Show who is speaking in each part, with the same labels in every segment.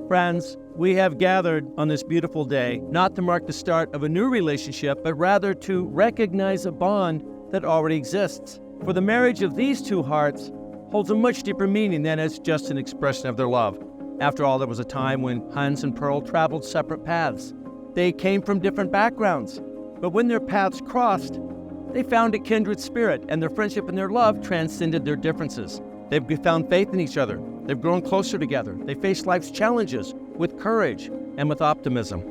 Speaker 1: Friends, we have gathered on this beautiful day not to mark the start of a new relationship, but rather to recognize a bond that already exists. For the marriage of these two hearts holds a much deeper meaning than as just an expression of their love. After all, there was a time when Hans and Pearl traveled separate paths. They came from different backgrounds, but when their paths crossed, they found a kindred spirit, and their friendship and their love transcended their differences. They've found faith in each other. They've grown closer together. They face life's challenges with courage and with optimism.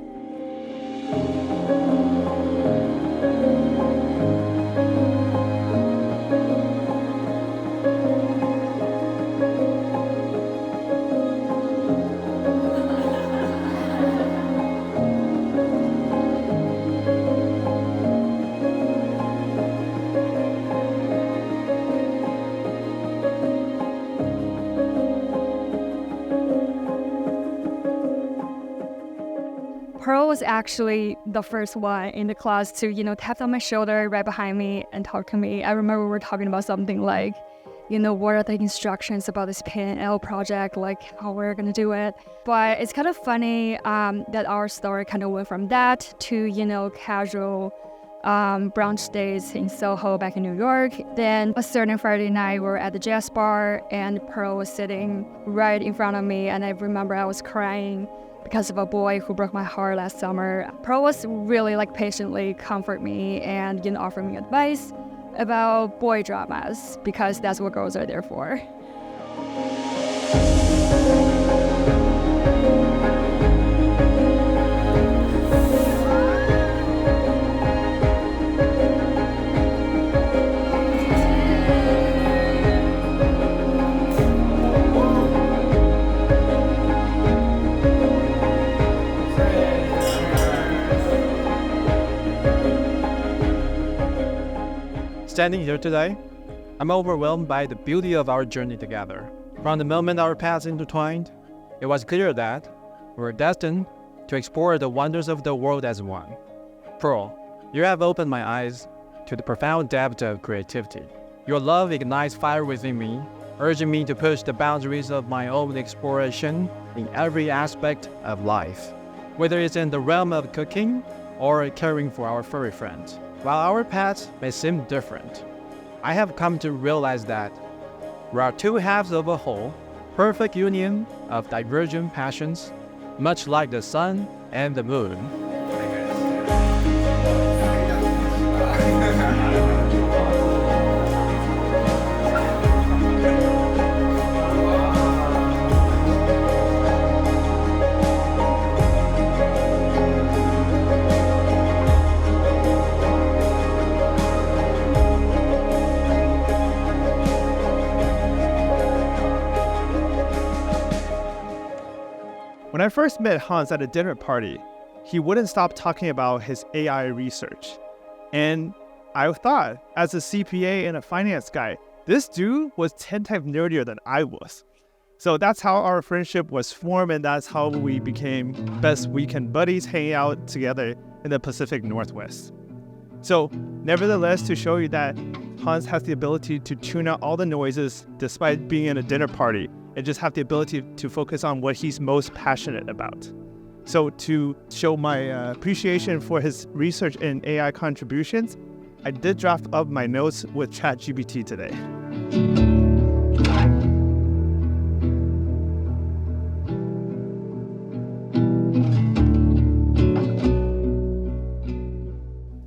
Speaker 2: Pearl was actually the first one in the class to, tap on my shoulder right behind me and talk to me. I remember we were talking about something like, what are the instructions about this P&L project, like how we're gonna do it. But it's kind of funny that our story kind of went from that to, casual brunch days in Soho back in New York. Then a certain Friday night, we were at the jazz bar and Pearl was sitting right in front of me, and I remember I was crying because of a boy who broke my heart last summer. Pearl was really patiently comfort me and offer me advice about boy dramas, because that's what girls are there for.
Speaker 3: Standing here today, I'm overwhelmed by the beauty of our journey together. From the moment our paths intertwined, it was clear that we're destined to explore the wonders of the world as one. Pearl, you have opened my eyes to the profound depth of creativity. Your love ignites fire within me, urging me to push the boundaries of my own exploration in every aspect of life, whether it's in the realm of cooking or caring for our furry friends. While our paths may seem different, I have come to realize that we are two halves of a whole, perfect union of divergent passions, much like the sun and the moon.
Speaker 4: When I first met Hans at a dinner party, he wouldn't stop talking about his AI research. And I thought, as a CPA and a finance guy, this dude was 10 times nerdier than I was. So that's how our friendship was formed, and that's how we became best weekend buddies hanging out together in the Pacific Northwest. So, nevertheless, to show you that Hans has the ability to tune out all the noises despite being in a dinner party, and just have the ability to focus on what he's most passionate about. So to show my appreciation for his research and AI contributions, I did draft up my notes with ChatGPT today.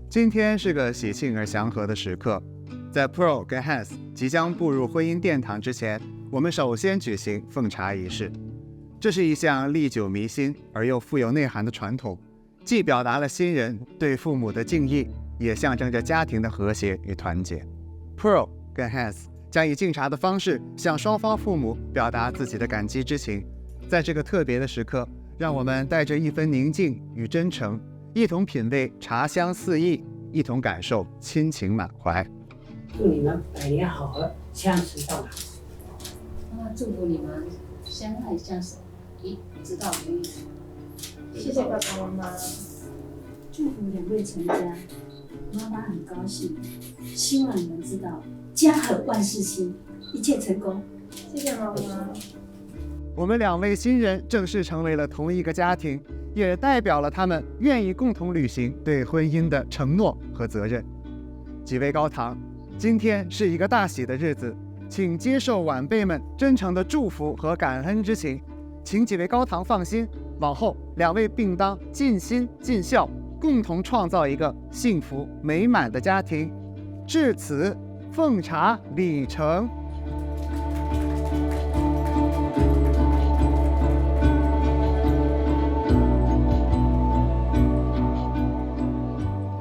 Speaker 5: 今天是个喜庆而祥和的时刻，在 Pearl 跟 Hans 即将步入婚姻殿堂之前，我们首先举行奉茶仪式。这是一项历久弥新而又富有内涵的传统，既表达了新人对父母的敬意，也象征着家庭的和谐与团结。Pearl 跟 Hans 将以敬茶的方式向双方父母表达自己的感激之情。在这个特别的时刻，让我们带着一分宁静与真诚，一同品味茶香四溢，一同感受亲情满怀。
Speaker 6: 祝你们百年好合，相识到老。
Speaker 7: 祝福你们相爱相守，直到永远。
Speaker 8: 谢谢爸爸妈妈，
Speaker 7: 祝福两位成家，妈妈很高兴，希望你们知道，家和万事兴，一切成功。谢谢妈妈。
Speaker 5: 我们2位新人正式成为了同一个家庭，也代表了他们愿意共同履行对婚姻的承诺和责任。几位高堂，今天是一个大喜的日子，请接受晚辈们真诚的祝福和感恩之情。请几位高堂放心，往后2位并当尽心尽孝，共同创造一个幸福美满的家庭。至此，奉茶礼成。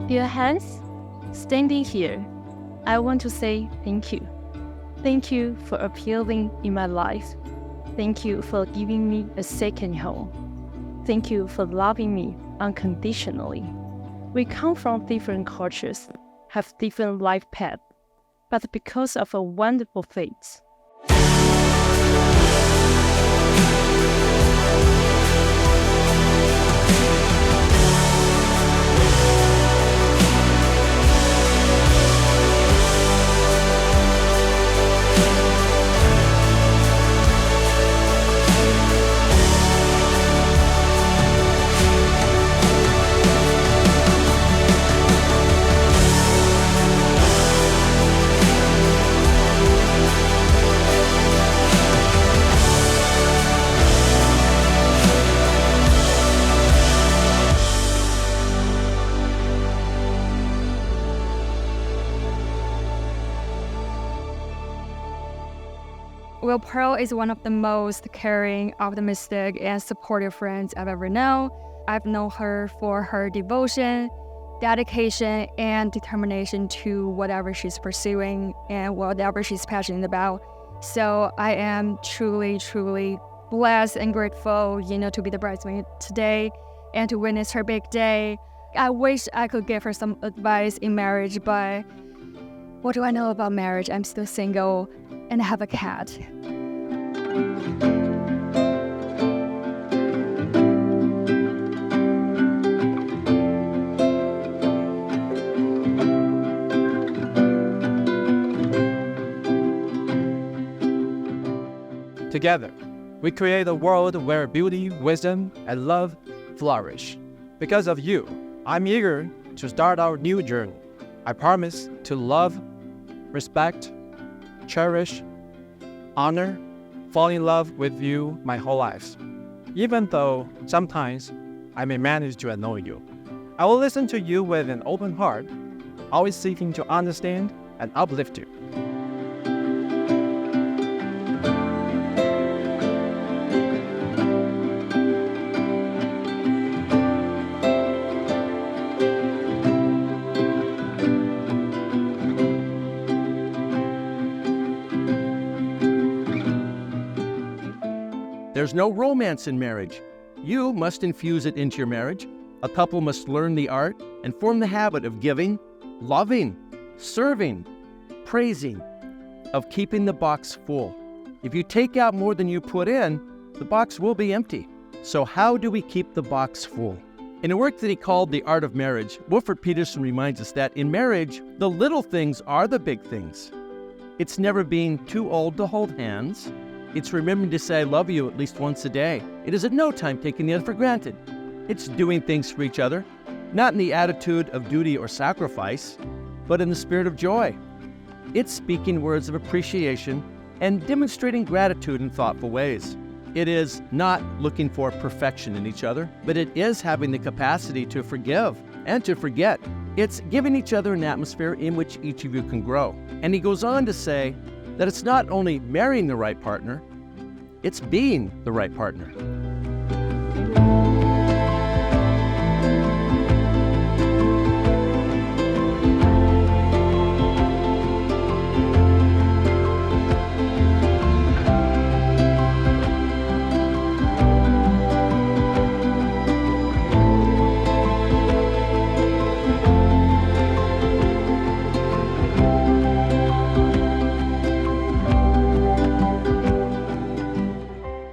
Speaker 8: Dear Hans, standing here, I want to say thank you. Thank you for appearing in my life. Thank you for giving me a second home. Thank you for loving me unconditionally. We come from different cultures, have different life paths, but because of a wonderful fate,
Speaker 2: Well, Pearl is one of the most caring, optimistic, and supportive friends I've ever known. I've known her for her devotion, dedication, and determination to whatever she's pursuing and whatever she's passionate about. So I am truly, truly blessed and grateful, to be the bridesmaid today and to witness her big day. I wish I could give her some advice in marriage, but what do I know about marriage? I'm still single and I have a cat.
Speaker 3: Together, we create a world where beauty, wisdom, and love flourish. Because of you, I'm eager to start our new journey. I promise to love, respect, cherish, honor, fall in love with you my whole life. Even though sometimes I may manage to annoy you, I will listen to you with an open heart, always seeking to understand and uplift you.
Speaker 1: There's no romance in marriage. You must infuse it into your marriage. A couple must learn the art and form the habit of giving, loving, serving, praising, of keeping the box full. If you take out more than you put in, the box will be empty. So how do we keep the box full? In a work that he called The Art of Marriage, Wilfred Peterson reminds us that in marriage, the little things are the big things. It's never being too old to hold hands. It's remembering to say I love you at least once a day. It is at no time taking the other for granted. It's doing things for each other, not in the attitude of duty or sacrifice, but in the spirit of joy. It's speaking words of appreciation and demonstrating gratitude in thoughtful ways. It is not looking for perfection in each other, but it is having the capacity to forgive and to forget. It's giving each other an atmosphere in which each of you can grow. And he goes on to say that it's not only marrying the right partner, it's being the right partner.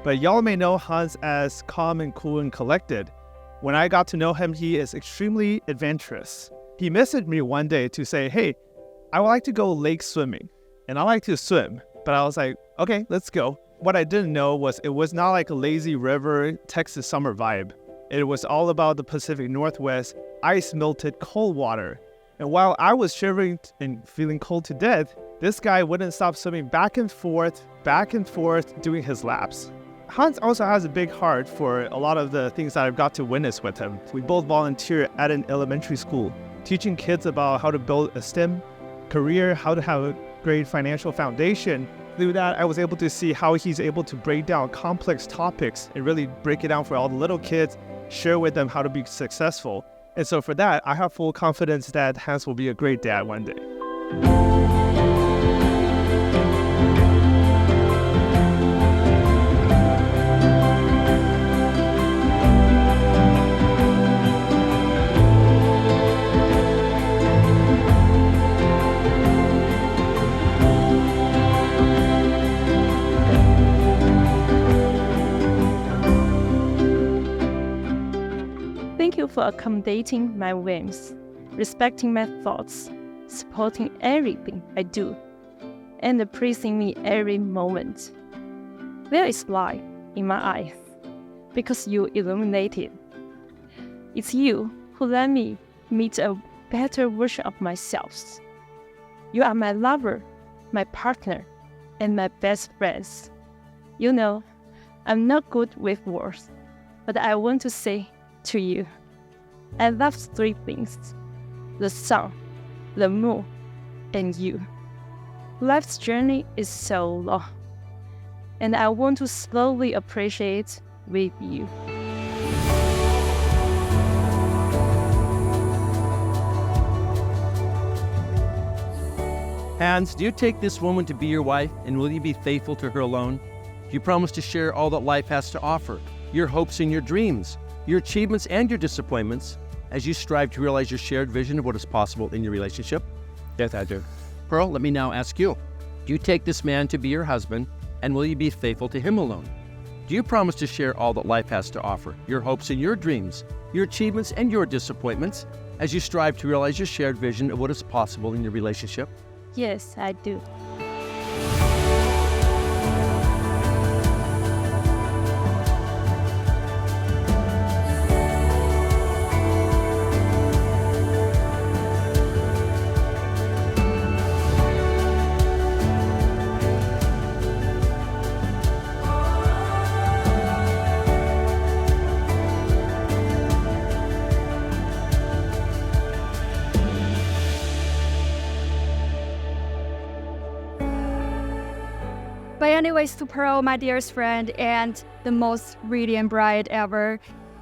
Speaker 4: But y'all may know Hans as calm and cool and collected. When I got to know him, he is extremely adventurous. He messaged me one day to say, hey, I would like to go lake swimming. And I like to swim. But I was like, okay, let's go. What I didn't know was it was not like a lazy river Texas summer vibe. It was all about the Pacific Northwest, ice-melted cold water. And while I was shivering and feeling cold to death, this guy wouldn't stop swimming back and forth, doing his laps. Hans also has a big heart for a lot of the things that I've got to witness with him. We both volunteer at an elementary school, teaching kids about how to build a STEM career, how to have a great financial foundation. Through that, I was able to see how he's able to break down complex topics and really break it down for all the little kids, share with them how to be successful. And so for that, I have full confidence that Hans will be a great dad one day.
Speaker 8: Thank you for accommodating my whims, respecting my thoughts, supporting everything I do, and praising me every moment. There is light in my eyes because you illuminated. It's you who let me meet a better version of myself. You are my lover, my partner, and my best friends. You know, I'm not good with words, but I want to say to you, I love three things: the sun, the moon, and you. Life's journey is so long, and I want to slowly appreciate with you.
Speaker 1: Hans, do you take this woman to be your wife, and will you be faithful to her alone? Do you promise to share all that life has to offer, your hopes and your dreams, your achievements and your disappointments, as you strive to realize your shared vision of what is possible in your relationship?
Speaker 3: Yes, I do.
Speaker 1: Pearl, let me now ask you. Do you take this man to be your husband, and will you be faithful to him alone? Do you promise to share all that life has to offer, your hopes and your dreams, your achievements and your disappointments, as you strive to realize your shared vision of what is possible in your relationship?
Speaker 8: Yes, I do.
Speaker 2: But anyways, to Pearl, my dearest friend and the most radiant bride ever,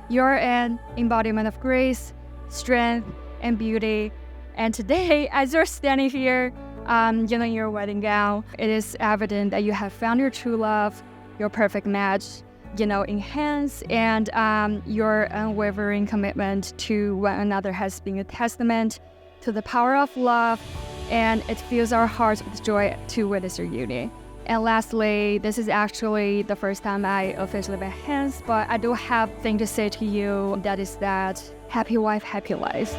Speaker 2: you're an embodiment of grace, strength, and beauty. And today, as you're standing here, in your wedding gown, it is evident that you have found your true love, your perfect match, in Hans, and your unwavering commitment to one another has been a testament to the power of love, and it fills our hearts with joy to witness your union. And lastly, this is actually the first time I officially met Hans, but I do have a thing to say to you. That is that happy wife, happy life.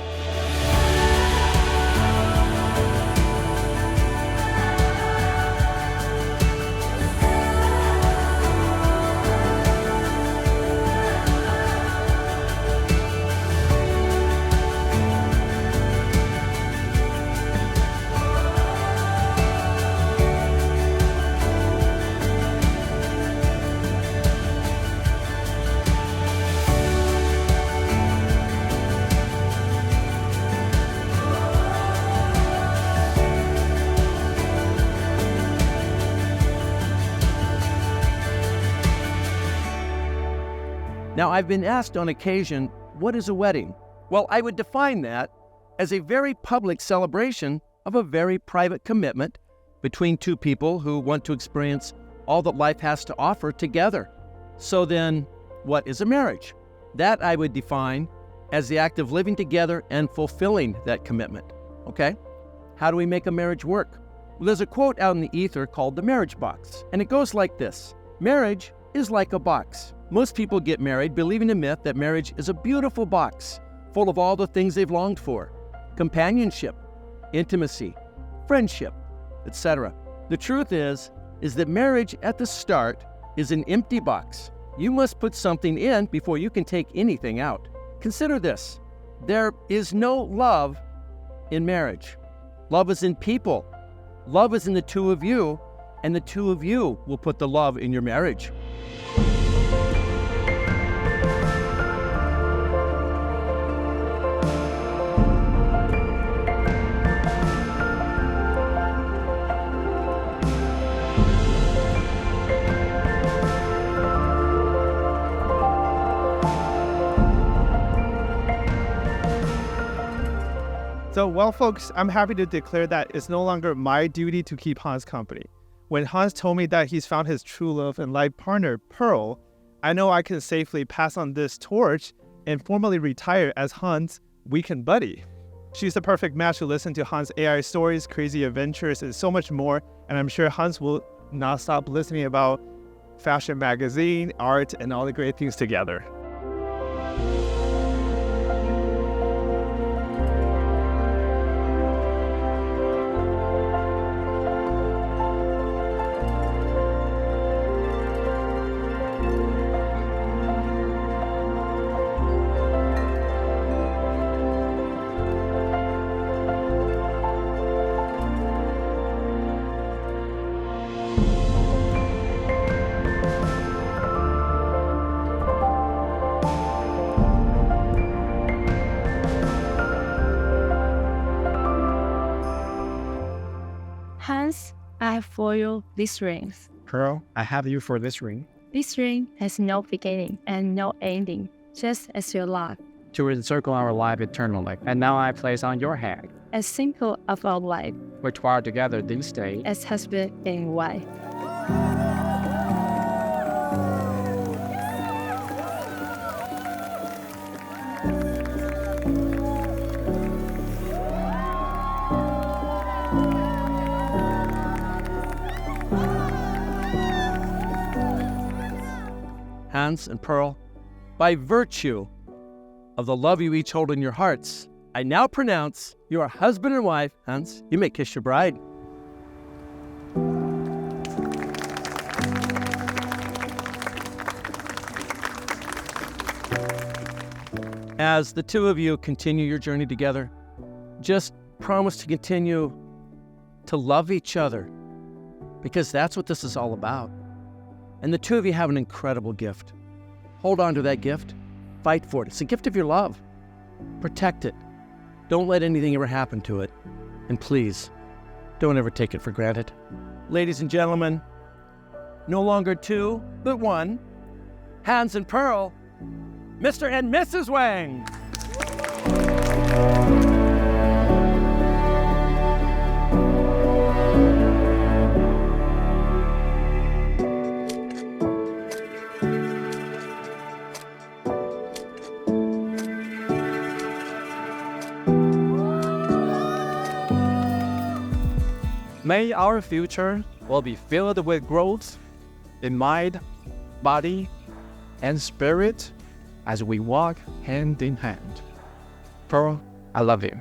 Speaker 1: Now, I've been asked on occasion, what is a wedding? Well, I would define that as a very public celebration of a very private commitment between two people who want to experience all that life has to offer together. So then, what is a marriage? That I would define as the act of living together and fulfilling that commitment. Okay? How do we make a marriage work? Well, there's a quote out in the ether called the marriage box, and it goes like this: marriage is like a box. Most people get married believing the myth that marriage is a beautiful box full of all the things they've longed for. companionship, intimacy, friendship, etc. The truth is that marriage at the start is an empty box. You must put something in before you can take anything out. Consider this. There is no love in marriage. Love is in people. Love is in the two of you, and the two of you will put the love in your marriage.
Speaker 4: So, well, folks, I'm happy to declare that it's no longer my duty to keep Hans company. When Hans told me that he's found his true love and life partner, Pearl, I know I can safely pass on this torch and formally retire as Hans' weekend buddy. She's the perfect match to listen to Hans' AI stories, crazy adventures, and so much more, and I'm sure Hans will not stop listening about fashion magazine, art, and all the great things together.
Speaker 8: Hans, I have for you these rings.
Speaker 3: Pearl, I have you for this ring.
Speaker 8: This ring has no beginning and no ending, just as your love.
Speaker 3: To encircle our life eternally. And now I place on your hand,
Speaker 8: As symbol of our life,
Speaker 3: which we are together this day.
Speaker 8: as husband and wife.
Speaker 1: Hans and Pearl, by virtue of the love you each hold in your hearts, I now pronounce you are husband and wife. Hans, you may kiss your bride. As the two of you continue your journey together, just promise to continue to love each other, because that's what this is all about. And the two of you have an incredible gift. Hold on to that gift. Fight for it. It's a gift of your love. Protect it. Don't let anything ever happen to it. And please, don't ever take it for granted. Ladies and gentlemen, no longer two, but one, Hans and Pearl, Mr. and Mrs. Wang.
Speaker 3: May our future will be filled with growth in mind, body, and spirit as we walk hand in hand. Pearl, I love you.